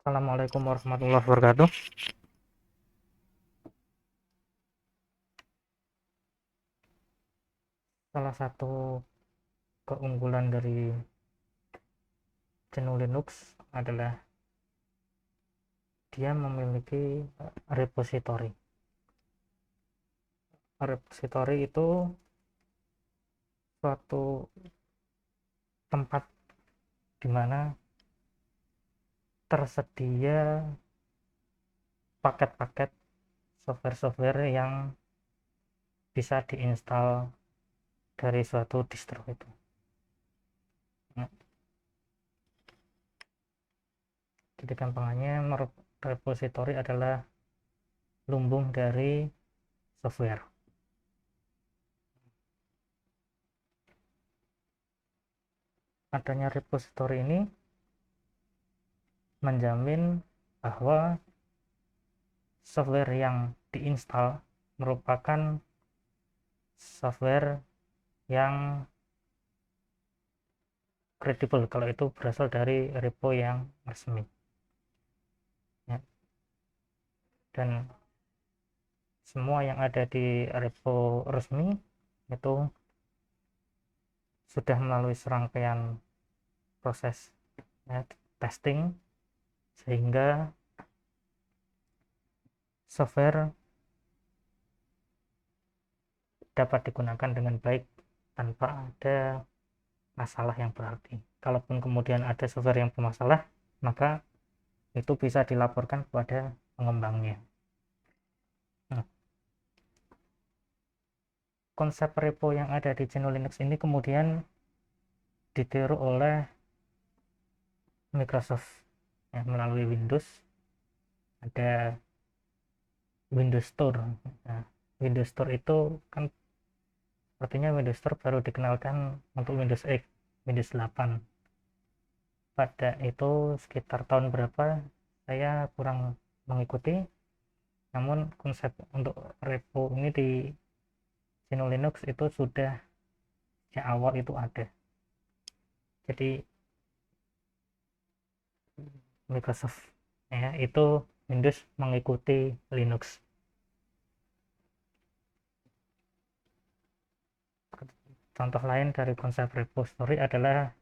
Assalamualaikum warahmatullahi wabarakatuh. Salah satu keunggulan dari GNU Linux adalah dia memiliki repository. Repository itu suatu tempat di mana tersedia paket-paket software-software yang bisa diinstal dari suatu distro itu. Nah, jadi gampangnya repository adalah lumbung dari software. Adanya repository ini menjamin bahwa software yang diinstal merupakan software yang kredibel kalau itu berasal dari repo yang resmi ya. Dan semua yang ada di repo resmi itu sudah melalui serangkaian proses ya, testing, sehingga software dapat digunakan dengan baik tanpa ada masalah yang berarti. Kalaupun kemudian ada software yang bermasalah, maka itu bisa dilaporkan kepada pengembangnya. Nah, konsep repo yang ada di GNU Linux ini kemudian ditiru oleh Microsoft ya, melalui Windows. Ada Windows Store. Nah, Windows Store itu kan sepertinya Windows Store baru dikenalkan untuk Windows 8, Windows 8. Pada itu sekitar tahun berapa saya kurang mengikuti, namun konsep untuk repo ini di GNU Linux itu sudah sejak awal itu ada. Jadi Microsoft ya itu Windows mengikuti Linux. Contoh lain dari konsep repository adalah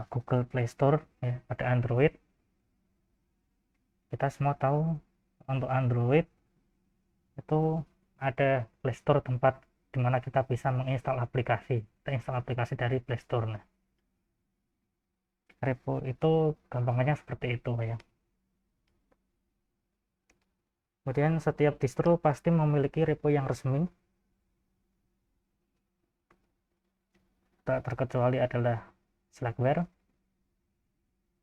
Google Play Store ya, pada Android. Kita semua tahu untuk Android itu ada Play Store, tempat dimana kita bisa menginstal aplikasi. Kita install aplikasi dari Play Store. Nah, repo itu gampangnya seperti itu ya. Kemudian setiap distro pasti memiliki repo yang resmi. Tak terkecuali adalah Slackware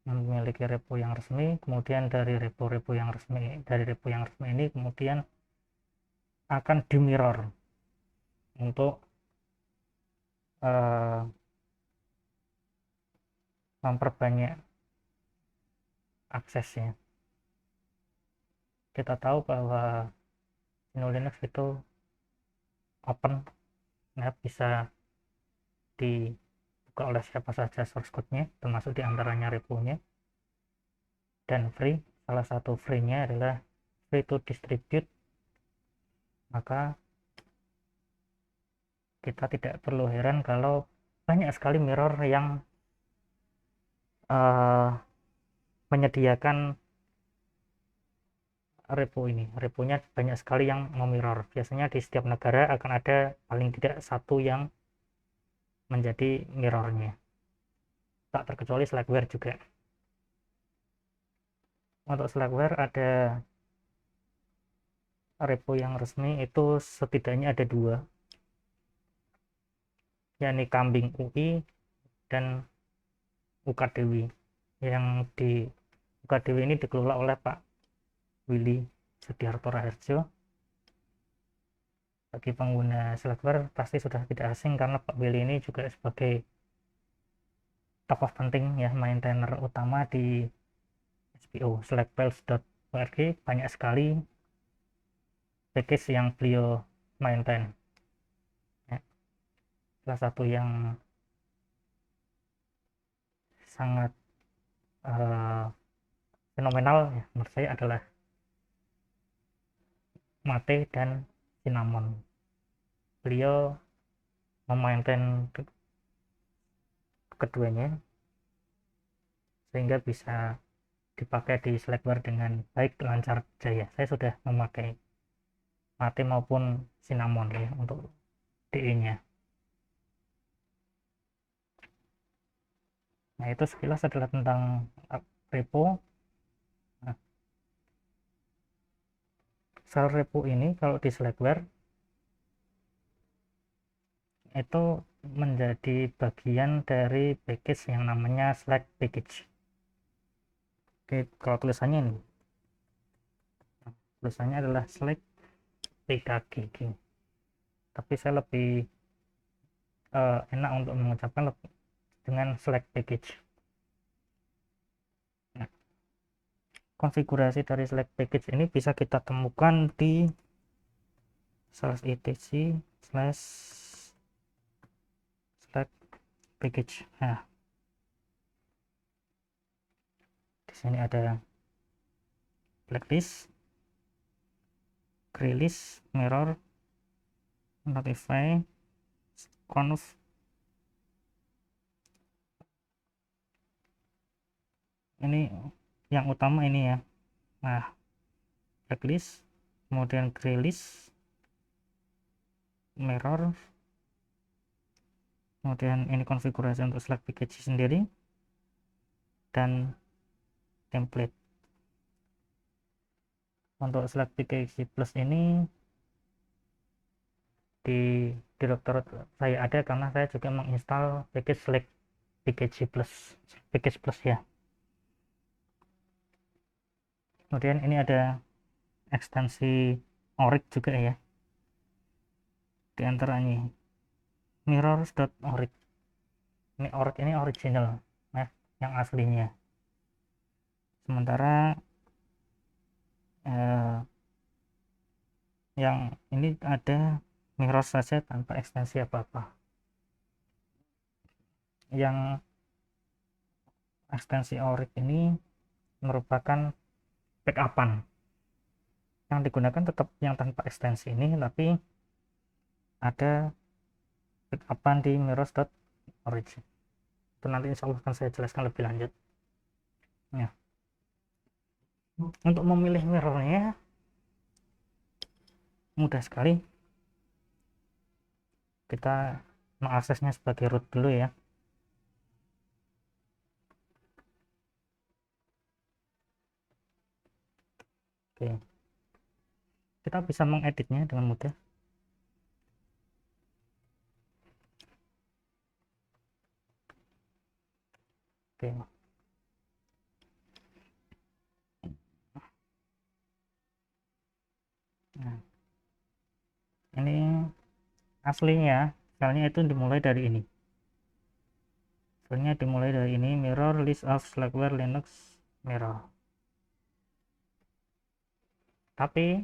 memiliki repo yang resmi. Kemudian dari repo-repo yang resmi, ini kemudian akan di mirror untuk uh, memperbanyak aksesnya. Kita tahu bahwa GNU Linux itu open ya, bisa dibuka oleh siapa saja source code-nya, termasuk diantaranya repo-nya, dan free. Salah satu free-nya adalah free to distribute. Maka kita tidak perlu heran kalau banyak sekali mirror yang menyediakan repo ini. Reponya banyak sekali yang memirror. Biasanya di setiap negara akan ada paling tidak satu yang menjadi mirrornya. Tak terkecuali Slackware juga. Untuk Slackware ada repo yang resmi itu setidaknya ada dua, yakni Kambing UI dan UKDW. Yang di UKDW ini dikelola oleh Pak Willy Sudiarto Raharjo. Bagi pengguna Slackware pasti sudah tidak asing karena Pak Willy ini juga sebagai tokoh penting ya, maintainer utama di SPO slackfiles.org. Banyak sekali package yang beliau maintain ya. Salah satu yang sangat eh, fenomenal ya, menurut saya adalah Mate dan Cinnamon. Beliau memaintain keduanya sehingga bisa dipakai di Slackware dengan baik, lancar, jaya. Saya sudah memakai Mate maupun Cinnamon ya untuk DE-nya. Nah, itu sekilas adalah tentang repo. Nah, file repo ini kalau di Slackware itu menjadi bagian dari package yang namanya Slack package. Oke, kalau tulisannya ini, tulisannya adalah Slack PKG, tapi saya lebih enak untuk mengucapkan dengan Slack package. Nah, konfigurasi dari Slack package ini bisa kita temukan di /etc/slack package. Nah, di sini ada blacklist, grey-list, mirror, notify, conf. Ini yang utama ini ya. Nah, blacklist, kemudian grey-list, mirror, kemudian ini konfigurasi untuk Slack package sendiri, dan template. Untuk Slack package plus ini di direktorat saya ada karena saya juga menginstal package Slack package plus ya. Kemudian ini ada ekstensi Oryx juga ya, di antaranya mirrors.oryx. Ini Oryx ini original, nah yang aslinya. Sementara yang ini ada mirror saja tanpa ekstensi apa-apa. Yang ekstensi Oryx ini merupakan backupan, yang digunakan tetap yang tanpa ekstensi ini, tapi ada backupan di mirrors.oryx. Itu nanti insya Allah akan saya jelaskan lebih lanjut ya. Untuk memilih mirrornya mudah sekali, kita mengaksesnya sebagai root dulu ya. Oke, kita bisa mengeditnya dengan mudah. Oke, nah ini aslinya filenya itu dimulai dari ini. Filenya dimulai dari ini, mirror list of Slackware Linux mirror. Tapi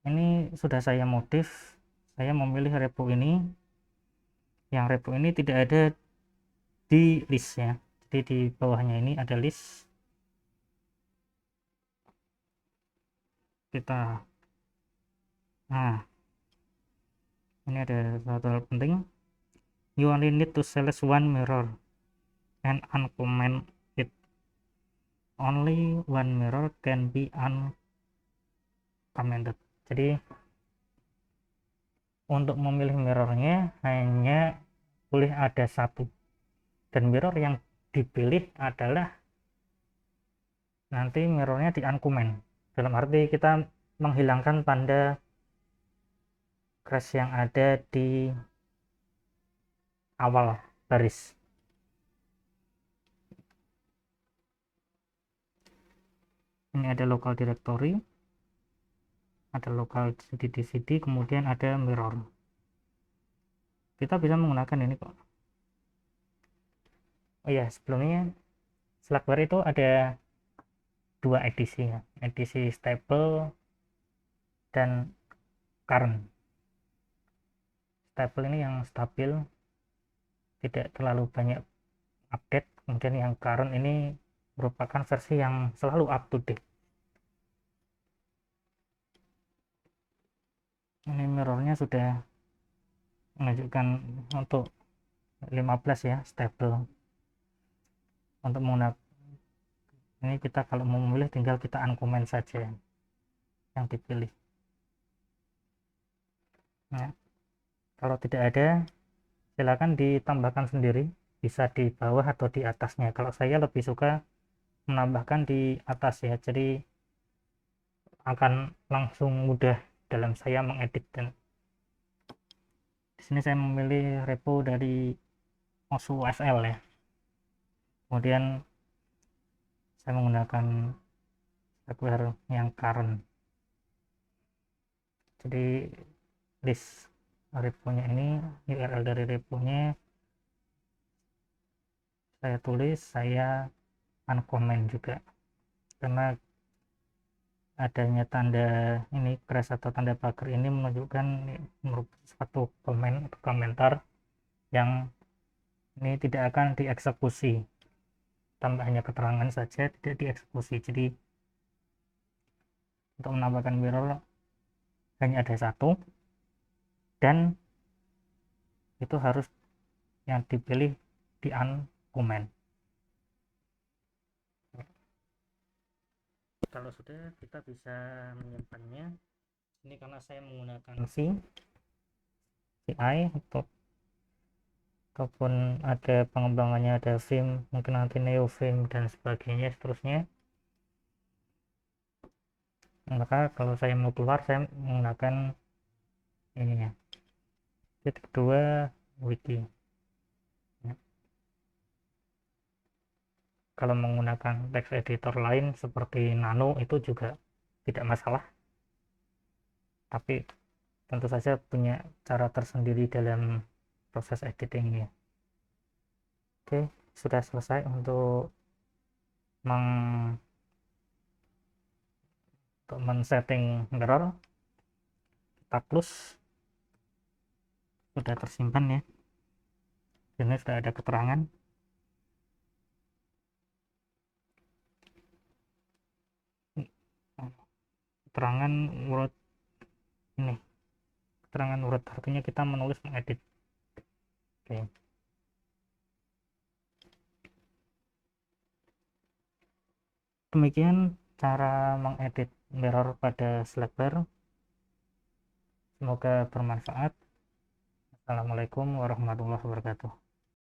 ini sudah saya modif, saya memilih repo ini, yang repo ini tidak ada di listnya, jadi di bawahnya ini ada list. Nah, ini ada satu hal penting, you only need to select one mirror and uncomment it. Only one mirror can be uncommented. Jadi untuk memilih mirrornya hanya boleh ada satu, dan mirror yang dipilih adalah nanti mirrornya di uncomment, dalam arti kita menghilangkan tanda crash yang ada di awal baris. Ini ada local directory, ada local cd, kemudian ada mirror. Kita bisa menggunakan ini kok. Oh ya, sebelumnya Slackware itu ada dua edisi ya, edisi stable dan current. Stable ini yang stabil, tidak terlalu banyak update, Mungkin yang current ini merupakan versi yang selalu up to date. Ini mirrornya sudah menunjukkan untuk 15 ya, stable. Untuk menggunakan ini, kita kalau mau memilih tinggal kita uncomment saja yang dipilih. Nah, kalau tidak ada silakan ditambahkan sendiri, bisa di bawah atau di atasnya. Kalau saya lebih suka menambahkan di atas ya, jadi akan langsung mudah dalam saya mengedit. Dan di sini saya memilih repo dari OSU.SL ya. Kemudian saya menggunakan hardware yang current. Jadi list reponya ini, URL dari reponya saya tulis, saya uncomment juga, karena adanya tanda ini crash atau tanda pagar ini menunjukkan merupakan suatu komen atau komentar yang ini tidak akan dieksekusi, tambah hanya keterangan saja, tidak dieksekusi. Jadi untuk menambahkan mirror hanya ada satu, dan itu harus yang dipilih di uncomment. Kalau sudah, kita bisa menyimpannya. Ini karena saya menggunakan CI ataupun ada pengembangannya, ada Vim, mungkin nanti NeoVim dan sebagainya seterusnya. Maka kalau saya mau keluar, saya menggunakan ini ya, titik 2 wiki ya. Kalau menggunakan text editor lain seperti Nano itu juga tidak masalah, tapi tentu saja punya cara tersendiri dalam proses editingnya. Oke, sudah selesai untuk men-setting mirror. Kita close, sudah tersimpan ya, ini sudah ada keterangan. Keterangan word ini, keterangan word artinya kita menulis, mengedit. Oke, demikian cara mengedit mirror pada Slackware. Semoga bermanfaat. Assalamualaikum warahmatullahi wabarakatuh.